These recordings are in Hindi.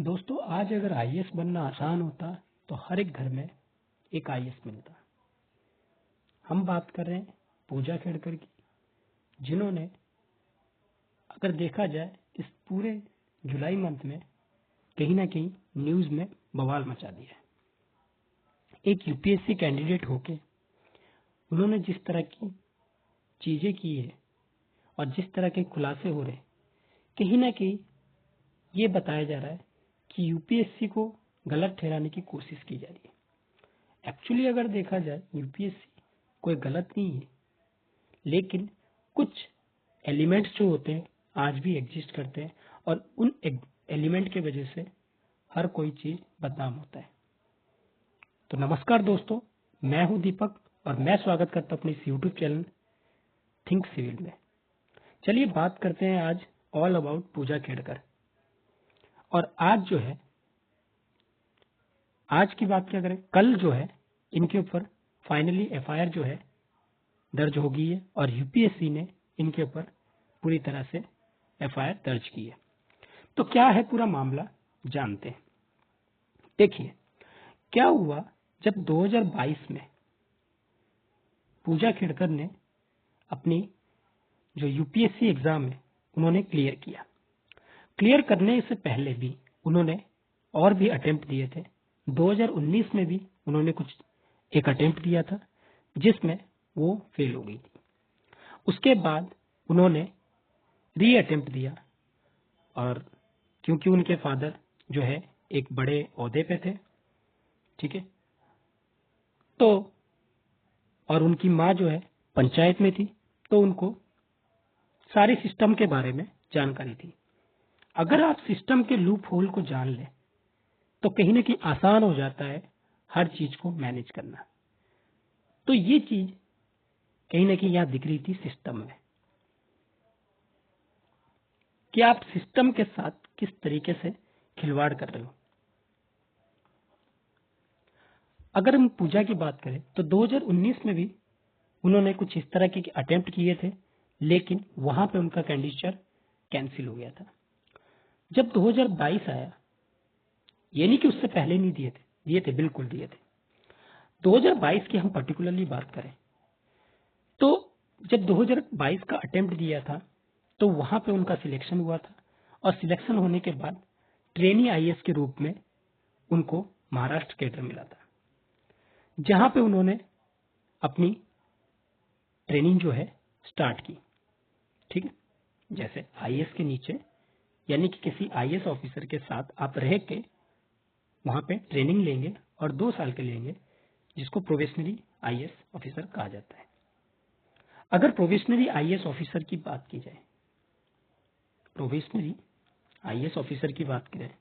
दोस्तों आज अगर आईएएस बनना आसान होता तो हर एक घर में एक आईएएस मिलता। हम बात कर रहे हैं पूजा खेड़कर की, जिन्होंने अगर देखा जाए इस पूरे जुलाई मंथ में कहीं ना कहीं न्यूज में बवाल मचा दिया है। एक यूपीएससी कैंडिडेट होके उन्होंने जिस तरह की चीजें की है और जिस तरह के खुलासे हो रहे, कहीं ना कहीं ये बताया जा रहा है कि यूपीएससी को गलत ठहराने की कोशिश की जा रही है। एक्चुअली अगर देखा जाए यूपीएससी कोई गलत नहीं है, लेकिन कुछ एलिमेंट्स जो होते हैं आज भी एग्जिस्ट करते हैं और उन एलिमेंट के वजह से हर कोई चीज बदनाम होता है। तो नमस्कार दोस्तों, मैं हूं दीपक और मैं स्वागत करता हूं अपने इस यूट्यूब चैनल थिंक सिविल में। चलिए बात करते हैं आज ऑल अबाउट पूजा खेड़कर। और आज की बात क्या करें, कल जो है इनके ऊपर फाइनली एफआईआर जो है दर्ज हो गई है और यूपीएससी ने इनके ऊपर पूरी तरह से एफआईआर दर्ज की है। तो क्या है पूरा मामला, जानते हैं। देखिए क्या हुआ, जब 2022 में पूजा खेड़कर ने अपनी जो यूपीएससी एग्जाम है उन्होंने क्लियर किया। क्लियर करने से पहले भी उन्होंने और भी अटेम्प्ट दिए थे। 2019 में भी उन्होंने एक अटेम्प्ट दिया था जिसमें वो फेल हो गई थी। उसके बाद उन्होंने री अटेम्प्ट दिया और क्योंकि उनके फादर जो है एक बड़े ओहदे पे थे, ठीक है, तो और उनकी माँ जो है पंचायत में थी, तो उनको सारी सिस्टम के बारे में जानकारी थी। अगर आप सिस्टम के लूप होल को जान ले तो कहीं ना कहीं आसान हो जाता है हर चीज को मैनेज करना। तो ये चीज कहीं ना कहीं यहां दिख रही थी सिस्टम में कि आप सिस्टम के साथ किस तरीके से खिलवाड़ कर रहे हो। अगर हम पूजा की बात करें तो 2019 में भी उन्होंने कुछ इस तरह के अटेम्प्ट किए थे, लेकिन वहां पे उनका कैंडिडेचर कैंसिल हो गया था। जब 2022 आया, ये नहीं कि उससे पहले नहीं दिए थे, बिल्कुल दिए थे। 2022 की हम पर्टिकुलरली बात करें तो जब 2022 का अटेम्प्ट दिया था तो वहां पे उनका सिलेक्शन हुआ था और सिलेक्शन होने के बाद ट्रेनी आईएएस के रूप में उनको महाराष्ट्र कैडर मिला था, जहां पे उन्होंने अपनी ट्रेनिंग जो है स्टार्ट की। ठीक है, जैसे आईएएस के नीचे यानी कि किसी आईएएस ऑफिसर के साथ आप रह के वहां पे ट्रेनिंग लेंगे और 2 साल के लेंगे, जिसको प्रोबेशनरी आईएएस ऑफिसर कहा जाता है। अगर प्रोबेशनरी आईएएस ऑफिसर की बात की जाए, प्रोबेशनरी आईएएस ऑफिसर की बात की जाए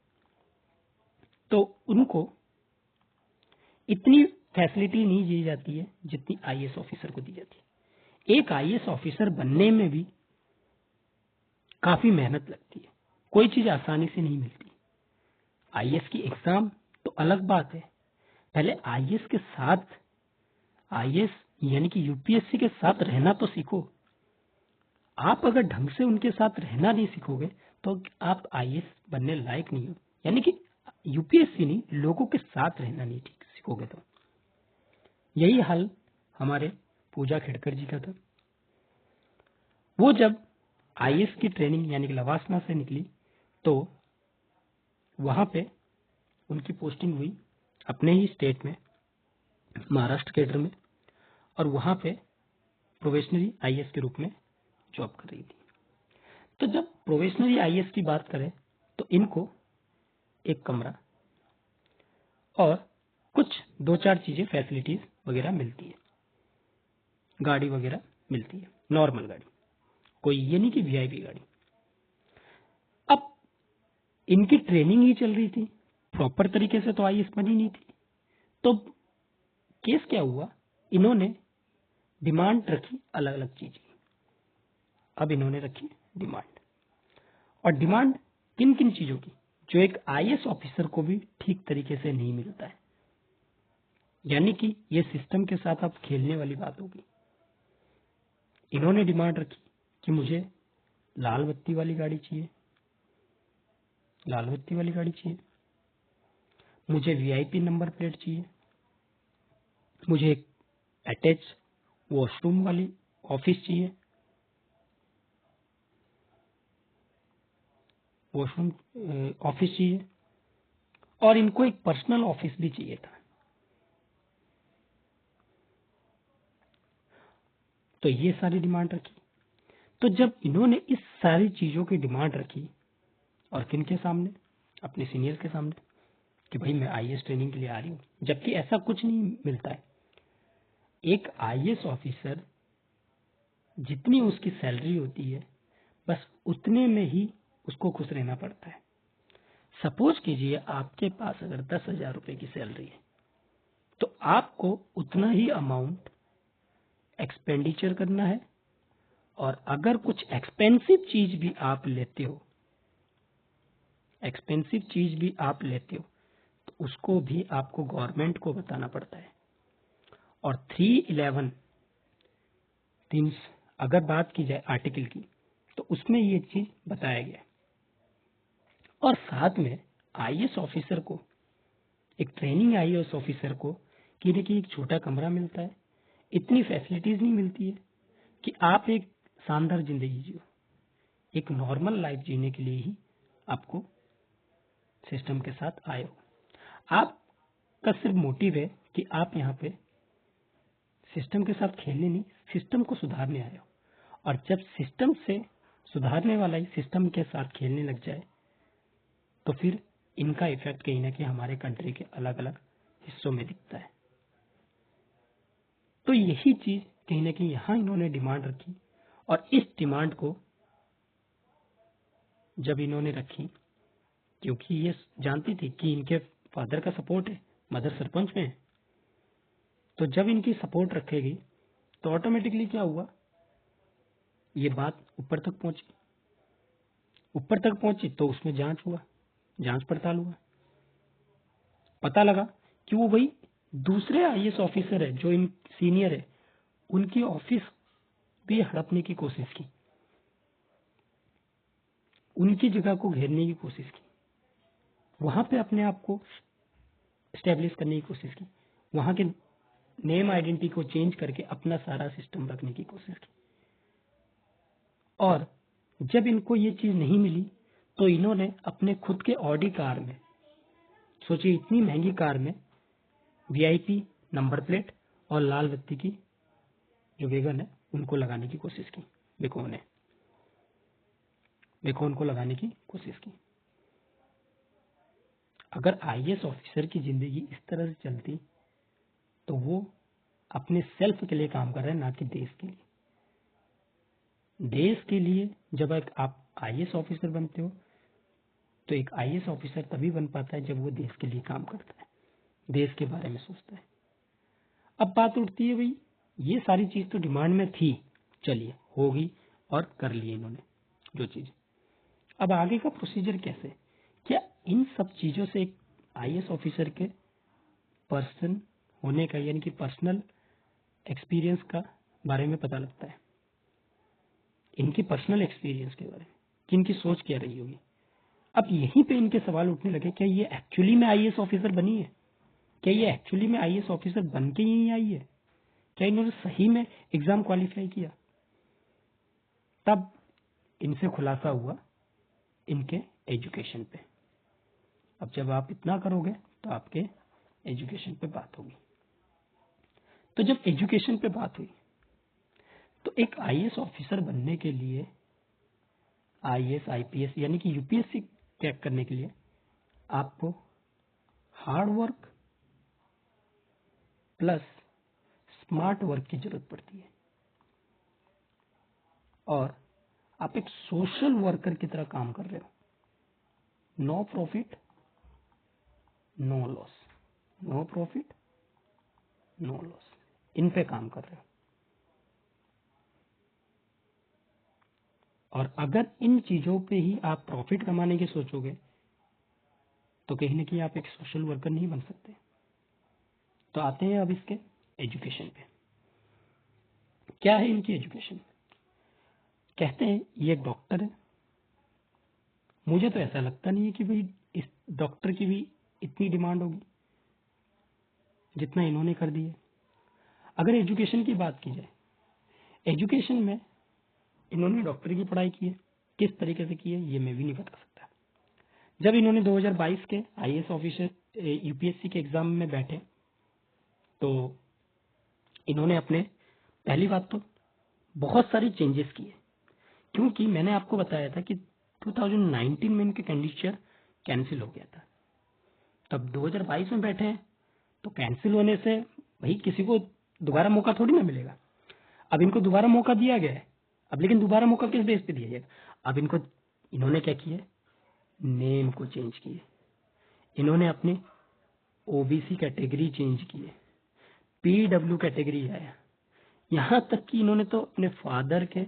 तो उनको इतनी फैसिलिटी नहीं दी जाती है जितनी आईएएस ऑफिसर को दी जाती है। एक आईएएस ऑफिसर बनने में भी काफी मेहनत लगती है, कोई चीज आसानी से नहीं मिलती। आईएएस की एग्जाम तो अलग बात है, पहले आईएएस के साथ आईएएस यानी कि यूपीएससी के साथ रहना तो सीखो। आप अगर ढंग से उनके साथ रहना नहीं सीखोगे तो आप आईएएस बनने लायक नहीं हो, यानी कि यूपीएससी नहीं, लोगों के साथ रहना नहीं ठीक सीखोगे। तो यही हाल हमारे पूजा खेड़कर जी का था। वो जब आईएएस की ट्रेनिंग यानी कि लवासना से निकली तो वहां पे उनकी पोस्टिंग हुई अपने ही स्टेट में, महाराष्ट्र कैडर में, और वहां पे प्रोबेशनरी आईएएस के रूप में जॉब कर रही थी। तो जब प्रोबेशनरी आईएएस की बात करें तो इनको एक कमरा और कुछ 2-4 चीजें फैसिलिटीज वगैरह मिलती है, गाड़ी वगैरह मिलती है, नॉर्मल गाड़ी, कोई ये नहीं कि वीआईपी गाड़ी। अब इनकी ट्रेनिंग ही चल रही थी, प्रॉपर तरीके से तो आईएएस बनी नहीं थी। तो केस क्या हुआ, इन्होंने डिमांड रखी अलग अलग चीज की। अब इन्होंने रखी डिमांड, और डिमांड किन किन चीजों की जो एक आईएएस ऑफिसर को भी ठीक तरीके से नहीं मिलता है, यानी कि ये सिस्टम के साथ आप खेलने वाली बात होगी। इन्होंने डिमांड रखी कि मुझे लाल बत्ती वाली गाड़ी चाहिए, लाल बत्ती वाली गाड़ी चाहिए। मुझे वीआईपी नंबर प्लेट चाहिए, मुझे एक अटैच वॉशरूम वाली ऑफिस चाहिए, वॉशरूम ऑफिस चाहिए, और इनको एक पर्सनल ऑफिस भी चाहिए था। तो ये सारी डिमांड रखी। तो जब इन्होंने इस सारी चीजों की डिमांड रखी, और किन के सामने, अपने सीनियर के सामने, कि भाई मैं आईएएस ट्रेनिंग के लिए आ रही हूँ, जबकि ऐसा कुछ नहीं मिलता है। एक आईएएस ऑफिसर जितनी उसकी सैलरी होती है बस उतने में ही उसको खुश रहना पड़ता है। सपोज कीजिए आपके पास अगर 10,000 रुपए की सैलरी है तो आपको उतना ही अमाउंट एक्सपेंडिचर करना है, और अगर कुछ एक्सपेंसिव चीज भी आप लेते हो, तो उसको भी आपको गवर्नमेंट को बताना पड़ता है। और 311 अगर बात की जाए आर्टिकल की, तो उसमें ये चीज बताया गया है। और साथ में आईएएस ऑफिसर को, एक ट्रेनिंग आईएएस ऑफिसर को कि देखिए एक छोटा कमरा मिलता है, इतनी फैसिलिटीज नहीं मिलती है कि आप एक शानदार जिंदगी जियो। एक नॉर्मल लाइफ जीने के लिए ही आपको सिस्टम के साथ आए हो। आपका सिर्फ मोटिव है कि आप यहाँ पे सिस्टम के साथ खेलने नहीं, सिस्टम को सुधारने आए हो। और जब सिस्टम से सुधारने वाला ही सिस्टम के साथ खेलने लग जाए तो फिर इनका इफेक्ट कहीं ना कहीं हमारे कंट्री के अलग अलग हिस्सों में दिखता है। तो यही चीज कहीं ना कहीं यहां इन्होंने डिमांड रखी, और इस डिमांड को जब इन्होंने रखी, क्योंकि ये जानती थी कि इनके फादर का सपोर्ट है, मदर सरपंच में है, तो जब इनकी सपोर्ट रखेगी तो ऑटोमेटिकली क्या हुआ, ये बात ऊपर तक पहुंची तो उसमें जांच पड़ताल हुआ, पता लगा कि वो भाई दूसरे आईएएस ऑफिसर है जो इन सीनियर है, उनकी ऑफिस भी हड़पने की कोशिश की, उनकी जगह को घेरने की कोशिश की, वहां पे अपने आप को स्टेब्लिश करने की कोशिश की, वहां के नेम आइडेंटिटी को चेंज करके अपना सारा सिस्टम रखने की कोशिश की। और जब इनको ये चीज नहीं मिली तो इन्होंने अपने खुद के ऑडी कार में, सोचिए इतनी महंगी कार में, वीआईपी नंबर प्लेट और लाल बत्ती की जो वेगन है उनको लगाने की कोशिश की, बेकोन को लगाने की कोशिश की। अगर आईएएस ऑफिसर की जिंदगी इस तरह से चलती तो वो अपने सेल्फ के लिए काम कर रहे हैं, ना कि देश के लिए। देश के लिए जब एक आप आईएएस ऑफिसर बनते हो तो एक आईएएस ऑफिसर तभी बन पाता है जब वो देश के लिए काम करता है, देश के बारे में सोचता है। अब बात उठती है भाई ये सारी चीज तो डिमांड में थी, चलिए होगी और कर लिए इन्होंने जो चीज। अब आगे का प्रोसीजर कैसे, क्या इन सब चीजों से एक आईएएस ऑफिसर के पर्सन होने का यानी कि पर्सनल एक्सपीरियंस का बारे में पता लगता है, इनकी पर्सनल एक्सपीरियंस के बारे में कि इनकी सोच क्या रही होगी। अब यहीं पे इनके सवाल उठने लगे, क्या ये एक्चुअली में आईएएस ऑफिसर बनी है, क्या ये एक्चुअली में आईएएस ऑफिसर बन के ही आई है, क्या इन्होंने सही में एग्जाम क्वालिफाई किया। तब इनसे खुलासा हुआ इनके एजुकेशन पे। अब जब आप इतना करोगे तो आपके एजुकेशन पे बात होगी। तो जब एजुकेशन पे बात हुई तो एक आईएएस ऑफिसर बनने के लिए, आईएएस आईपीएस यानी कि यूपीएससी क्रैक करने के लिए आपको hard work plus smart work की जरूरत पड़ती है, और आप एक सोशल वर्कर की तरह काम कर रहे हो। No profit no loss, no profit no loss, इन पे काम कर रहे हो। और अगर इन चीजों पे ही आप प्रॉफिट कमाने की सोचोगे तो कहीं ना कहीं आप एक सोशल वर्कर नहीं बन सकते। तो आते हैं अब इसके एजुकेशन पे। क्या है इनकी एजुकेशन, कहते हैं ये एक डॉक्टर है। मुझे तो ऐसा लगता नहीं है कि भाई इस डॉक्टर की भी इतनी डिमांड होगी जितना इन्होंने कर दी है। अगर एजुकेशन की बात की जाए, एजुकेशन में इन्होंने डॉक्टरी की पढ़ाई की है, किस तरीके से की है ये मैं भी नहीं बता सकता। जब इन्होंने 2022 के आईएएस ऑफिसर यूपीएससी के एग्जाम में बैठे तो इन्होंने अपने पहली बात तो बहुत सारी चेंजेस किए, क्योंकि मैंने आपको बताया था कि 2019 में इनके कंडीशन कैंसिल हो गया था। तब 2022 में बैठे हैं तो कैंसिल होने से भाई किसी को दोबारा मौका थोड़ी ना मिलेगा। अब इनको दोबारा मौका दिया गया है। अब लेकिन दोबारा मौका किस बेस पे दिया जाएगा? अब इन्होंने क्या किया, नेम को चेंज किए, इन्होंने अपनी ओबीसी कैटेगरी चेंज की है, पीडब्ल्यू कैटेगरी आया, यहां तक कि इन्होंने तो अपने फादर के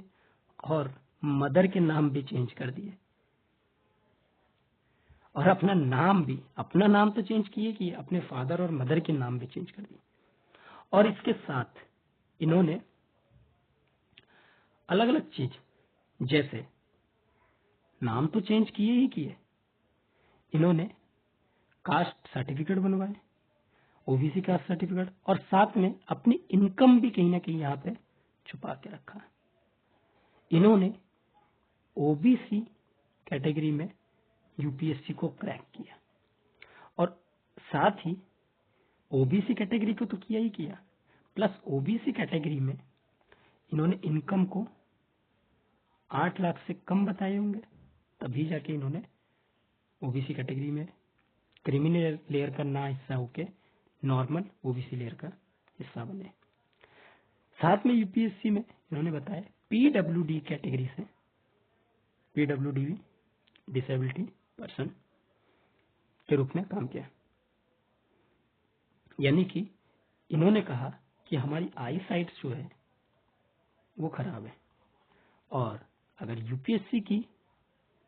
और मदर के नाम भी चेंज कर दिए, और अपना नाम तो चेंज किए कि अपने फादर और मदर के नाम भी चेंज कर दिए। और इसके साथ इन्होंने अलग अलग चीज, जैसे नाम तो चेंज किए ही किए, इन्होंने कास्ट सर्टिफिकेट बनवाए, ओबीसी कास्ट सर्टिफिकेट, और साथ में अपनी इनकम भी कहीं ना कहीं यहाँ पे छुपा के रखा। इन्होंने ओबीसी कैटेगरी में यूपीएससी को क्रैक किया, और साथ ही ओबीसी कैटेगरी को तो किया ही किया, प्लस ओबीसी कैटेगरी में इन्होंने इनकम को 8 लाख से कम बताए होंगे, तभी जाके इन्होंने ओबीसी कैटेगरी में क्रिमिनल लेयर का ना हिस्सा होके नॉर्मल ओबीसी लेयर का हिस्सा बने। साथ में यूपीएससी में इन्होंने बताया पीडब्ल्यूडी कैटेगरी से, पीडब्ल्यूडी भी डिसेबिलिटी पर्सन के रूप में काम किया। यानी कि इन्होंने कहा कि हमारी आई साइट जो है वो खराब है, और अगर यूपीएससी की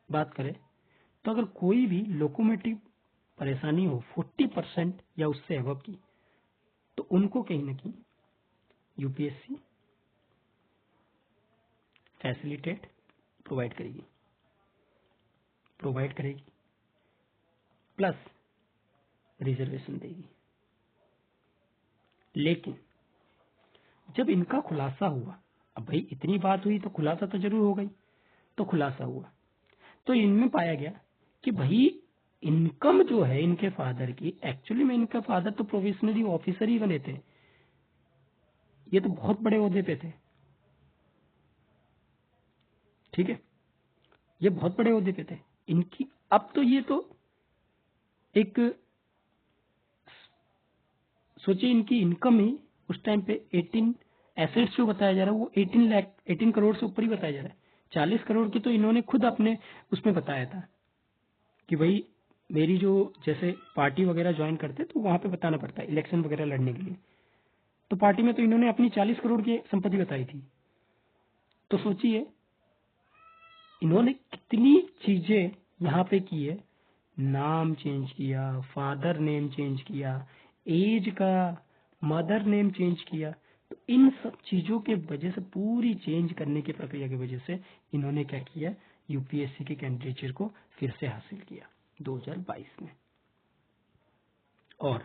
बात करें तो अगर कोई भी लोकोमोटिव परेशानी हो 40% या उससे अबव की, तो उनको कहीं ना कहीं यूपीएससी फैसिलिटेट प्रोवाइड करेगी, प्लस रिजर्वेशन देगी। लेकिन जब इनका खुलासा हुआ, अब भाई इतनी बात हुई तो खुलासा तो जरूर हो गई, तो खुलासा हुआ तो इनमें पाया गया कि भाई इनकम जो है इनके फादर की, एक्चुअली में इनका फादर तो प्रोविजनरी ऑफिसर ही बने थे, ये तो बहुत बड़े ओहदे पे थे, ठीक है, ये बहुत बड़े ओहदे पे थे इनकी। अब तो ये तो एक सोचिए, इनकी इनकम ही उस टाइम पे 18 एसेट्स जो बताया जा रहा है वो 18 करोड़ से ऊपर ही बताया जा रहा है। 40 करोड़ की तो इन्होंने खुद अपने उसमें बताया था कि भाई मेरी जो जैसे पार्टी वगैरह ज्वाइन करते तो वहां पे बताना पड़ता है इलेक्शन वगैरह लड़ने के लिए, तो पार्टी में तो इन्होंने अपनी 40 करोड़ की संपत्ति बताई थी। तो सोचिए इन्होंने कितनी चीजें यहाँ पे की है, नाम चेंज किया, फादर नेम चेंज किया, एज का मदर नेम चेंज किया, तो इन सब चीजों के वजह से, पूरी चेंज करने की प्रक्रिया की वजह से इन्होंने क्या किया, यूपीएससी के कैंडिडेचर को फिर से हासिल किया 2022 में। और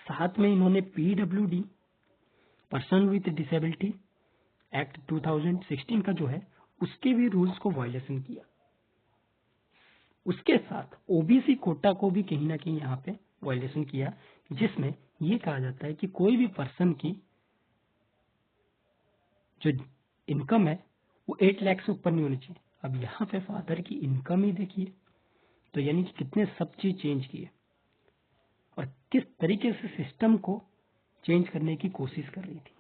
साथ में इन्होंने PWD person with disability act 2016 का जो है उसके भी रूल्स को वायलेशन किया। उसके साथ ओबीसी कोटा को भी कहीं ना कहीं यहाँ पे वायलेशन किया, जिसमें ये कहा जाता है कि कोई भी पर्सन की जो इनकम है वो 8 लाख से ऊपर नहीं होनी चाहिए। अब यहाँ पे फादर की इनकम ही देखिए, तो यानी कि कितने सब चीज चेंज किए और किस तरीके से सिस्टम को चेंज करने की कोशिश कर रही थी।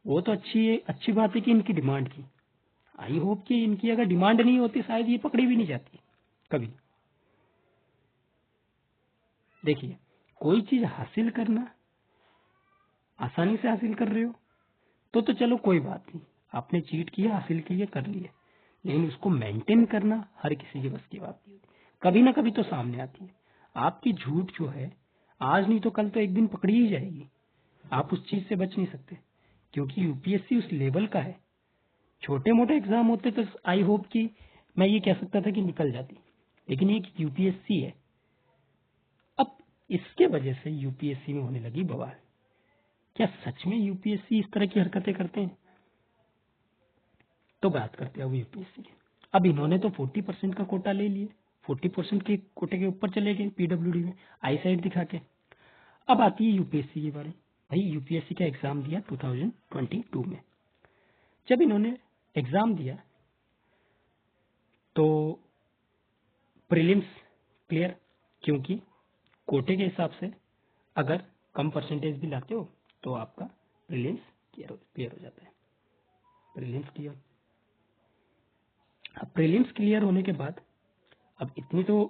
वो तो अच्छी बात है कि इनकी डिमांड की, आई होप कि इनकी अगर डिमांड नहीं होती शायद ये पकड़ी भी नहीं जाती कभी। देखिए, कोई चीज हासिल करना, आसानी से हासिल कर रहे हो तो चलो कोई बात नहीं, आपने चीट किया, हासिल किया, कर लिया, लेकिन उसको मेंटेन करना हर किसी के बस की बात नहीं होती, कभी ना कभी तो सामने आती है। आपकी झूठ जो है आज नहीं तो कल तो एक दिन पकड़ी ही जाएगी, आप उस चीज से बच नहीं सकते, क्योंकि यूपीएससी उस लेवल का है। छोटे मोटे एग्जाम होते तो आई होप कि मैं ये कह सकता था कि निकल जाती, लेकिन ये यूपीएससी है, इसके वजह से यूपीएससी में होने लगी बवाल। क्या सच में यूपीएससी इस तरह की हरकतें करते हैं? तो बात करते हैं अब यूपीएससी की। अब इन्होंने तो 40% का कोटा ले लिए, 40% के कोटे के ऊपर चले गए पीडब्ल्यूडी में आई साइड दिखा के। अब आती है यूपीएससी की बारी। भाई यूपीएससी का एग्जाम दिया 2022 में। जब इन्होंने एग्जाम दिया तो प्रीलिम्स क्लियर, क्योंकि कोटे के हिसाब से अगर कम परसेंटेज भी लाते हो तो आपका प्रीलिम्स क्लियर हो जाता है। Prelims clear. अब प्रीलिम्स क्लियर होने के बाद अब इतनी तो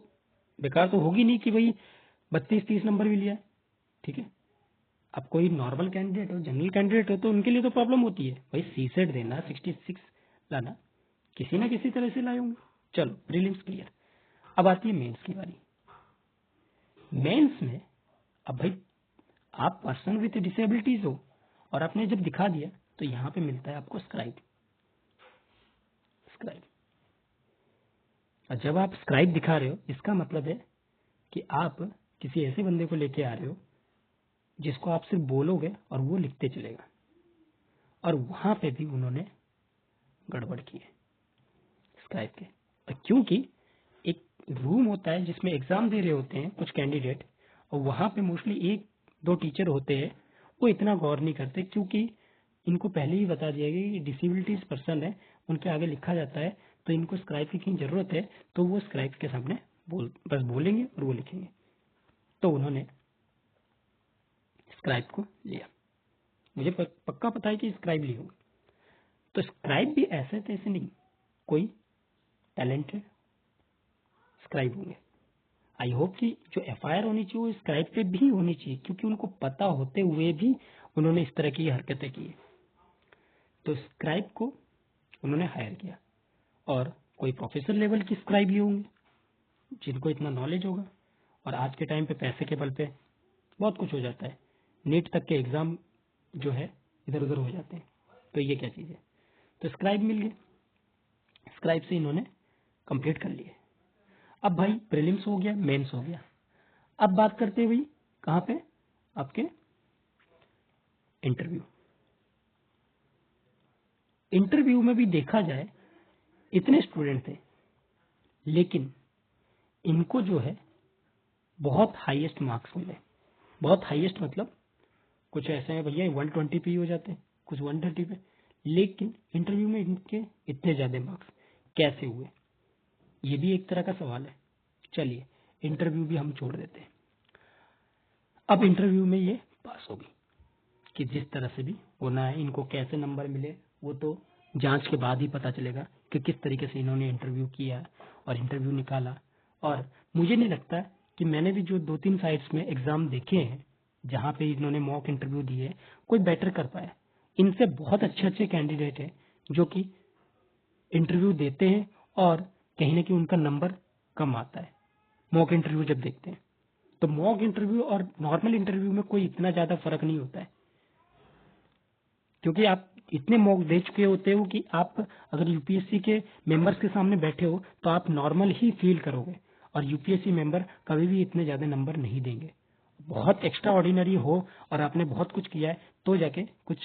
बेकार तो होगी नहीं कि भाई 32-30 नंबर भी लिया है, ठीक है। अब कोई नॉर्मल कैंडिडेट हो, जनरल कैंडिडेट हो तो उनके लिए तो प्रॉब्लम होती है। भाई सीसेट देना, 66 लाना, किसी ना किसी तरह से लाए होंगे। चलो प्रीलिम्स क्लियर। अब आती है मेंस की बारी। मेंस में अब भाई आप पर्सन विथ डिसेबिलिटीज हो और आपने जब दिखा दिया तो यहाँ पे मिलता है आपको स्क्राइब। और जब आप स्क्राइब दिखा रहे हो इसका मतलब है कि आप किसी ऐसे बंदे को लेके आ रहे हो जिसको आप सिर्फ बोलोगे और वो लिखते चलेगा। और वहां पे भी उन्होंने गड़बड़ की है स्क्राइब के। और क्योंकि एक रूम होता है जिसमें एग्जाम दे रहे होते हैं कुछ कैंडिडेट, और वहां पे मोस्टली 1-2 टीचर होते हैं, वो इतना गौर नहीं करते क्योंकि इनको पहले ही बता दिया गया कि डिसेबिलिटीज पर्सन है, उनके आगे लिखा जाता है तो इनको स्क्राइब की कहीं जरूरत है तो वो स्क्राइब के सामने बस बोलेंगे और वो लिखेंगे। तो उन्होंने स्क्राइब को लिया। मुझे पक्का पता है कि स्क्राइब ली होगी। तो स्क्राइब भी ऐसे तैसे नहीं, कोई टैलेंटेड स्क्राइब होंगे। आई होप कि जो एफआईआर होनी चाहिए वो स्क्राइब पे भी होनी चाहिए, क्योंकि उनको पता होते हुए भी उन्होंने इस तरह की हरकतें की है। तो स्क्राइब को उन्होंने हायर किया, और कोई प्रोफेसर लेवल की स्क्राइब ही होंगे जिनको इतना नॉलेज होगा। और आज के टाइम पे पैसे के बल पे बहुत कुछ हो जाता है, नीट तक के एग्जाम जो है इधर उधर हो जाते हैं। तो ये क्या चीज है? तो स्क्राइब मिल गए, स्क्राइब से इन्होंने कंप्लीट कर लिए। अब भाई प्रीलिम्स हो गया, मेंस हो गया। अब बात करते हैं भाई कहाँ पे, आपके इंटरव्यू। इंटरव्यू में भी देखा जाए इतने स्टूडेंट थे, लेकिन इनको जो है बहुत हाईएस्ट मार्क्स मिले। बहुत हाईएस्ट मतलब कुछ ऐसे हैं भैया 120 पे ही हो जाते हैं, कुछ 130 पे, लेकिन इंटरव्यू में इनके इतने ज्यादा मार्क्स कैसे हुए? ये भी एक तरह का सवाल है। चलिए इंटरव्यू भी हम छोड़ देते हैं। अब इंटरव्यू में ये पास होगी कि जिस तरह से भी होना है। इनको कैसे नंबर मिले वो तो जांच के बाद ही पता चलेगा कि किस तरीके से इन्होंने इंटरव्यू किया और इंटरव्यू निकाला। और मुझे नहीं लगता कि मैंने भी जो 2-3 साइट्स में एग्जाम देखे हैं जहां पे इन्होंने मॉक इंटरव्यू दिए, कोई बेटर कर पाया। इनसे बहुत अच्छे अच्छे कैंडिडेट हैं जो कि इंटरव्यू देते हैं और कहीं ना कहीं उनका नंबर कम आता है मॉक इंटरव्यू जब देखते हैं। तो मॉक इंटरव्यू और नॉर्मल इंटरव्यू में कोई इतना ज्यादा फर्क नहीं होता है, क्योंकि आप इतने मॉक दे चुके होते हो कि आप अगर यूपीएससी के मेंबर्स के सामने बैठे हो तो आप नॉर्मल ही फील करोगे, और यूपीएससी मेंबर कभी भी इतने ज्यादा नंबर नहीं देंगे। बहुत एक्स्ट्रा ऑर्डिनरी हो और आपने बहुत कुछ किया है तो जाके कुछ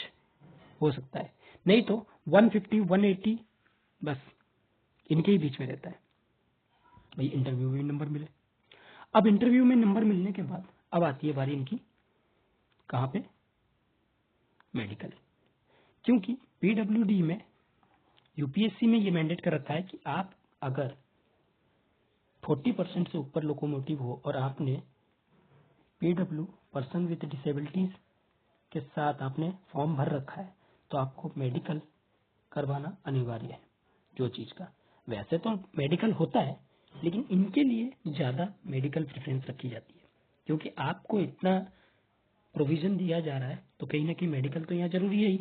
हो सकता है, नहीं तो 150-180 बस इनके ही बीच में रहता है। भाई इंटरव्यू में नंबर मिले। अब इंटरव्यू में नंबर मिलने के बाद अब आती है बारी इनकी कहाँ पे, मेडिकल। क्योंकि पीडब्ल्यूडी में यूपीएससी में ये मैंडेट कर रखा है कि आप अगर 40% से ऊपर लोकोमोटिव हो और आपने पीडब्ल्यू पर्सन विद डिसेबिलिटीज के साथ आपने फॉर्म भर रखा है तो आपको मेडिकल करवाना अनिवार्य है। जो चीज का वैसे तो मेडिकल होता है, लेकिन इनके लिए ज्यादा मेडिकल प्रेफरेंस रखी जाती है, क्योंकि आपको इतना प्रोविजन दिया जा रहा है तो कहीं ना कहीं मेडिकल तो यहाँ जरूरी है ही।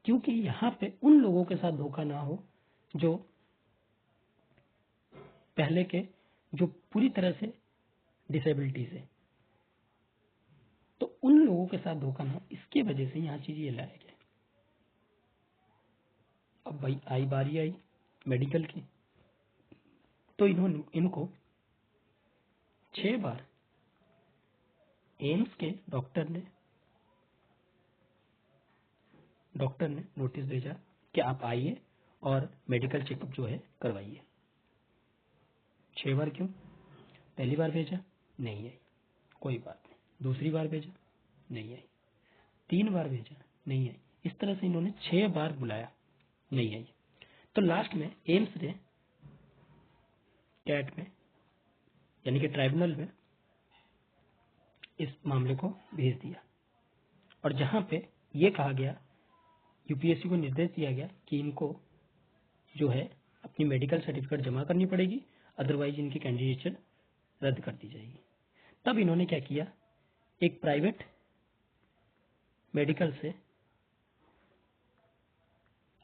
क्योंकि यहाँ पे उन लोगों के साथ धोखा ना हो जो पहले के, जो पूरी तरह से डिसेबिलिटी से, तो उन लोगों के साथ धोखा ना हो, इसके वजह से यहाँ चीज ये लाया गया। अब भाई बारी आई मेडिकल की, तो इनको 6 बार एम्स के डॉक्टर ने नोटिस भेजा कि आप आइए और मेडिकल चेकअप जो है करवाइए। 6 बार क्यों? पहली बार भेजा, नहीं आई, कोई बात नहीं। दूसरी बार भेजा, नहीं आई। 3 बार भेजा, नहीं आई। इस तरह से इन्होंने 6 बार बुलाया, नहीं आई। तो लास्ट में एम्स ने कैट में यानी कि ट्राइब्यूनल में इस मामले को भेज दिया, और जहां पे ये कहा गया, यूपीएससी को निर्देश दिया गया कि इनको जो है अपनी मेडिकल सर्टिफिकेट जमा करनी पड़ेगी, अदरवाइज इनकी कैंडिडेचर रद्द कर दी जाएगी। तब इन्होंने क्या किया, एक प्राइवेट मेडिकल से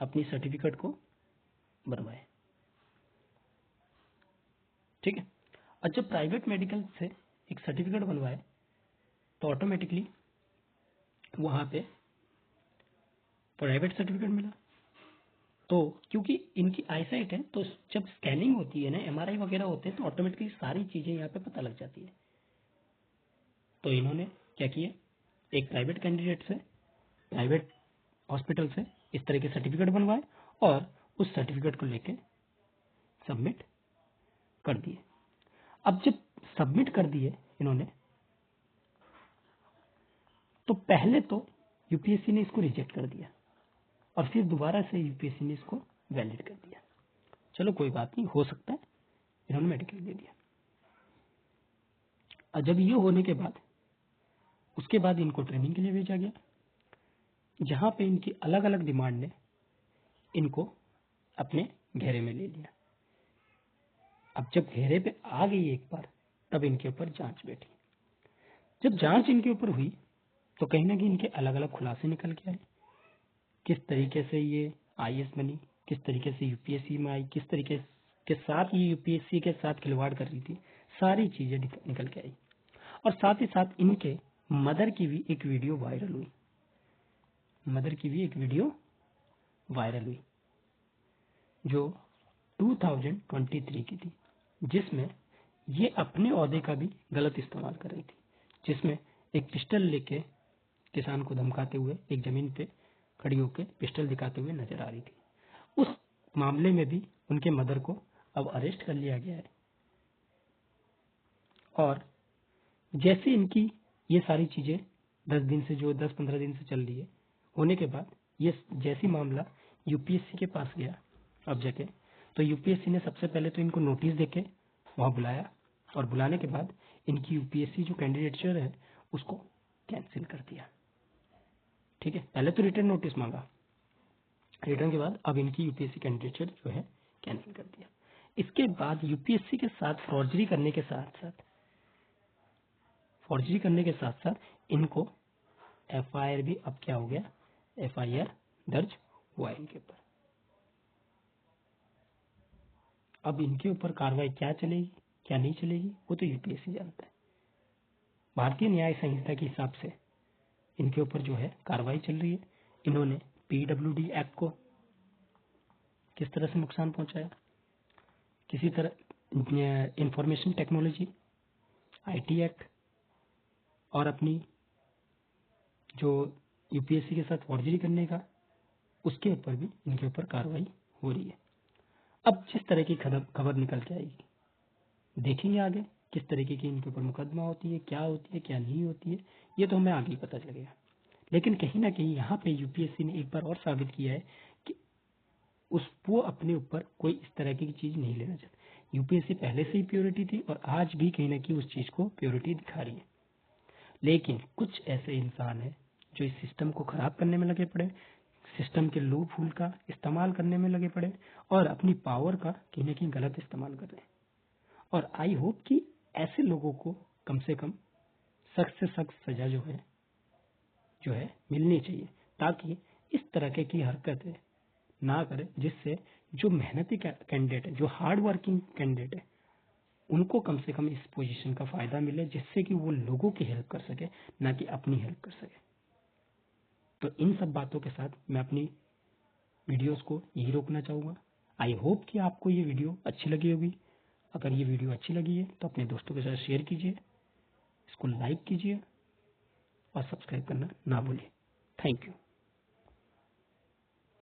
अपनी सर्टिफिकेट को बनवाए। ठीक है। और जब प्राइवेट मेडिकल से एक सर्टिफिकेट बनवाए तो ऑटोमेटिकली वहां पे प्राइवेट सर्टिफिकेट मिला। तो क्योंकि इनकी आईसाइट है, तो जब स्कैनिंग होती है ना, एमआरआई वगैरह होते हैं, तो ऑटोमेटिकली सारी चीजें यहाँ पे पता लग जाती है। तो इन्होंने क्या किया, एक प्राइवेट कैंडिडेट से, प्राइवेट हॉस्पिटल से इस तरह के सर्टिफिकेट बनवाए और उस सर्टिफिकेट को लेके सबमिट कर दिए। अब जब सबमिट कर दिए इन्होंने, तो पहले तो यूपीएससी ने इसको रिजेक्ट कर दिया और फिर दोबारा से यूपीएससी ने इसको वैलिड कर दिया। चलो कोई बात नहीं, हो सकता है, इन्होंने मेडिकल दे दिया। और जब ये होने के बाद उसके बाद इनको ट्रेनिंग के लिए भेजा गया, जहां पे इनकी अलग अलग डिमांड ने इनको अपने घेरे में ले लिया। अब जब घेरे पे आ गई एक बार, तब इनके ऊपर जांच बैठी। जब जांच इनके ऊपर हुई तो कहीं ना कहीं इनके अलग अलग खुलासे निकल के आए, किस तरीके से ये आईएएस बनी, किस तरीके से यूपीएससी में आई, किस तरीके के साथ ये यूपीएससी के साथ खिलवाड़ कर रही थी, सारी चीजें निकल के आई। और साथ ही साथ इनके मदर की भी एक वीडियो वायरल हुई, जो 2023 की थी, जिसमें ये अपने ओहदे का भी गलत इस्तेमाल कर रही थी, जिसमें एक पिस्टल लेके किसान को धमकाते हुए एक जमीन पे खड़ी होकर पिस्टल दिखाते हुए नजर आ रही थी। उस मामले में भी उनके मदर को अब अरेस्ट कर लिया गया है। और जैसे इनकी ये सारी चीजें 10-15 दिन से चल रही है, होने के बाद ये जैसी मामला यूपीएससी के पास गया अब जाके, तो यूपीएससी ने सबसे पहले तो इनको नोटिस देके वहां बुलाया, और बुलाने के बाद इनकी यूपीएससी जो कैंडिडेचर है उसको कैंसिल कर दिया। ठीक है, पहले तो रिटर्न नोटिस मांगा, रिटर्न के बाद अब इनकी यूपीएससी कैंडिडेचर जो है कैंसिल कर दिया। इसके बाद यूपीएससी के साथ फॉर्जरी करने के साथ साथ इनको एफआईआर भी अब क्या हो गया, एफआईआर दर्ज हुआ इनके ऊपर। अब इनके ऊपर कार्रवाई क्या चलेगी क्या नहीं चलेगी वो तो यूपीएससी जानता है। भारतीय न्याय संहिता के हिसाब से इनके ऊपर जो है कार्रवाई चल रही है। इन्होंने पीडब्ल्यूडी एक्ट को किस तरह से नुकसान पहुंचाया, किसी तरह इंफॉर्मेशन टेक्नोलॉजी आईटी एक्ट, और अपनी जो यूपीएससी के साथ फॉर्जरी करने का, उसके ऊपर भी इनके ऊपर कार्रवाई हो रही है। अब जिस तरह की खबर निकल के आएगी, देखेंगे आगे किस तरीके की इनके ऊपर मुकदमा होती है, क्या होती है क्या नहीं होती है, ये तो हमें आगे ही पता चलेगा। लेकिन कहीं ना कहीं यहाँ पे यूपीएससी ने एक बार और साबित किया है कि वो अपने ऊपर कोई इस तरह की चीज नहीं लेना चाहता। यूपीएससी पहले से ही प्योरिटी थी और आज भी कहीं ना कहीं उस चीज को प्योरिटी दिखा रही है। लेकिन कुछ ऐसे इंसान है जो इस सिस्टम को खराब करने में लगे पड़े, सिस्टम के लूप होल का इस्तेमाल करने में लगे पड़े, और अपनी पावर का कहीं ना कहीं गलत इस्तेमाल कर रहे हैं। और आई होप कि ऐसे लोगों को कम से कम सख्त से सख्त सजा जो है मिलनी चाहिए, ताकि इस तरह की हरकतें ना करे, जिससे जो मेहनती कैंडिडेट है, जो हार्ड वर्किंग कैंडिडेट है, उनको कम से कम इस पोजीशन का फायदा मिले, जिससे कि वो लोगों की हेल्प कर सके, ना कि अपनी हेल्प कर सके। तो इन सब बातों के साथ मैं अपनी वीडियोस को यही रोकना चाहूंगा। आई होप कि आपको ये वीडियो अच्छी लगी होगी। अगर ये वीडियो अच्छी लगी है तो अपने दोस्तों के साथ शेयर कीजिए, इसको लाइक कीजिए और सब्सक्राइब करना ना भूलें। Thank you.